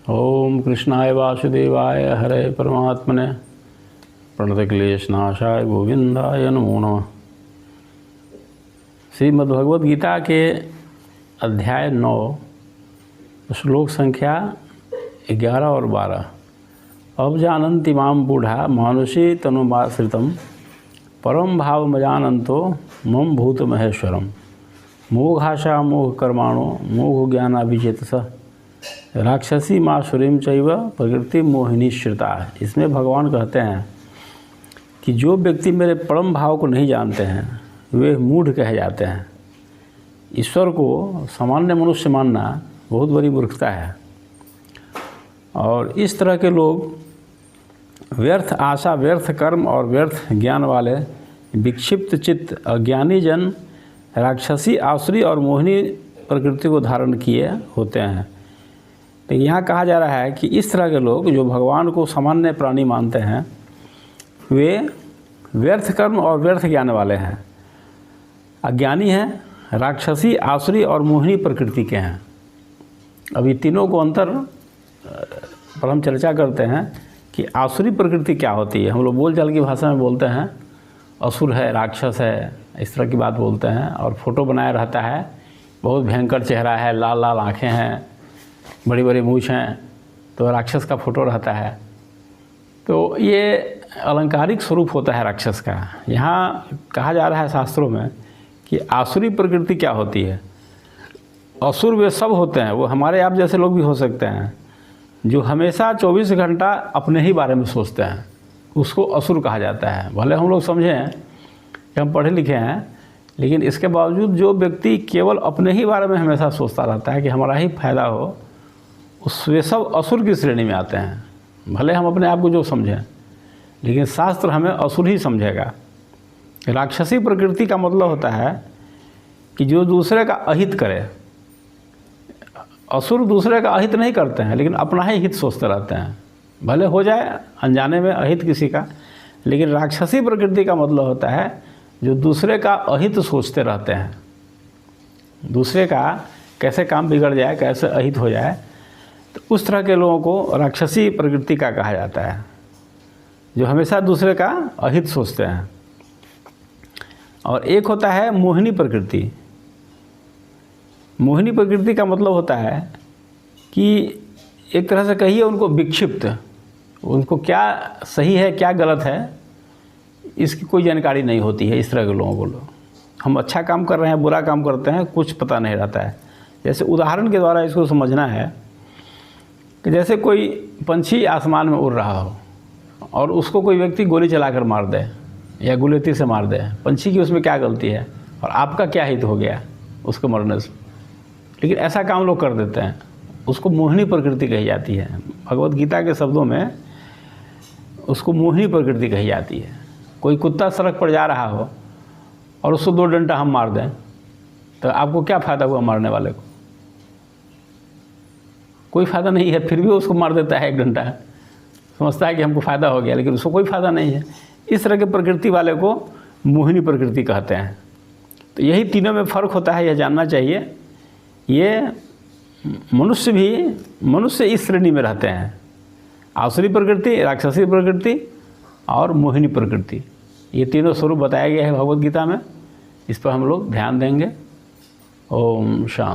ओम कृष्णाय वासुदेवाय हरे परमात्मने प्रणतक्लेशनाशाय गोविंदाय नमो नमः। श्रीमद्भगवद गीता के अध्याय 9 श्लोक संख्या 11 और 12। अब जानन्ति माम बूढ़ा मानुषी तनुमाश्रितम परम भाव मजानंतो मम भूत महेश्वरम मोघाशा मोह कर्माणो मोह ज्ञानाभिचेतस राक्षसी मासुरीम चैव प्रकृति मोहिनी श्रिता। इसमें भगवान कहते हैं कि जो व्यक्ति मेरे परम भाव को नहीं जानते हैं वे मूढ़ कहे जाते हैं। ईश्वर को सामान्य मनुष्य मानना बहुत बड़ी मूर्खता है और इस तरह के लोग व्यर्थ आशा, व्यर्थ कर्म और व्यर्थ ज्ञान वाले विक्षिप्त चित्त अज्ञानी जन राक्षसी, आसुरी और मोहिनी प्रकृति को धारण किए होते हैं। तो यहाँ कहा जा रहा है कि इस तरह के लोग जो भगवान को सामान्य प्राणी मानते हैं वे व्यर्थ कर्म और व्यर्थ ज्ञान वाले हैं, अज्ञानी हैं, राक्षसी, आसुरी और मोहिनी प्रकृति के हैं। अभी तीनों को अंतर पर हम चर्चा करते हैं कि आसुरी प्रकृति क्या होती है। हम लोग बोलचाल की भाषा में बोलते हैं असुर है, राक्षस है, इस तरह की बात बोलते हैं। और फोटो बनाया रहता है, बहुत भयंकर चेहरा है, लाल लाल आँखें हैं, बड़ी बड़ी मूँछ हैं, तो राक्षस का फोटो रहता है। तो ये अलंकारिक स्वरूप होता है राक्षस का। यहाँ कहा जा रहा है शास्त्रों में कि आसुरी प्रकृति क्या होती है। असुर वे सब होते हैं, वो हमारे आप जैसे लोग भी हो सकते हैं, जो हमेशा 24 घंटा अपने ही बारे में सोचते हैं, उसको असुर कहा जाता है। भले हम लोग समझें कि हम पढ़े लिखे हैं, लेकिन इसके बावजूद जो व्यक्ति केवल अपने ही बारे में हमेशा सोचता रहता है कि हमारा ही फायदा हो, वे सब असुर की श्रेणी में आते हैं। भले हम अपने आप को जो समझें, लेकिन शास्त्र हमें असुर ही समझेगा। राक्षसी प्रकृति का मतलब होता है कि जो दूसरे का अहित करे। असुर दूसरे का अहित नहीं करते हैं, लेकिन अपना ही हित सोचते रहते हैं, भले हो जाए अनजाने में अहित किसी का। लेकिन राक्षसी प्रकृति का मतलब होता है जो दूसरे का अहित सोचते रहते हैं, दूसरे का कैसे काम बिगड़ जाए, कैसे अहित हो जाए, तो उस तरह के लोगों को राक्षसी प्रकृति का कहा जाता है, जो हमेशा दूसरे का अहित सोचते हैं। और एक होता है मोहिनी प्रकृति। मोहिनी प्रकृति का मतलब होता है कि एक तरह से कहिए उनको विक्षिप्त, उनको क्या सही है क्या गलत है इसकी कोई जानकारी नहीं होती है। इस तरह के लोगों को हम अच्छा काम कर रहे हैं, बुरा काम करते हैं, कुछ पता नहीं रहता है। जैसे उदाहरण के द्वारा इसको समझना है कि जैसे कोई पंछी आसमान में उड़ रहा हो और उसको कोई व्यक्ति गोली चलाकर मार दे या गुलेती से मार दे, पंछी की उसमें क्या गलती है और आपका क्या हित हो गया उसको मरने से। लेकिन ऐसा काम लोग कर देते हैं, उसको मोहिनी प्रकृति कही जाती है। भगवद गीता के शब्दों में उसको मोहिनी प्रकृति कही जाती है। कोई कुत्ता सड़क पर जा रहा हो और उसको 2 डंडा हम मार दें, तो आपको क्या फ़ायदा हुआ मारने वाले को? कोई फ़ायदा नहीं है, फिर भी उसको मार देता है 1 डंडा, समझता है कि हमको फ़ायदा हो गया, लेकिन उसको कोई फ़ायदा नहीं है। इस तरह के प्रकृति वाले को मोहिनी प्रकृति कहते हैं। तो यही तीनों में फ़र्क होता है, यह जानना चाहिए। ये मनुष्य भी मनुष्य इस श्रेणी में रहते हैं, आसुरी प्रकृति, राक्षसी प्रकृति और मोहिनी प्रकृति। ये तीनों स्वरूप बताया गया है भगवद गीता में। इस पर हम लोग ध्यान देंगे। ओम शांति।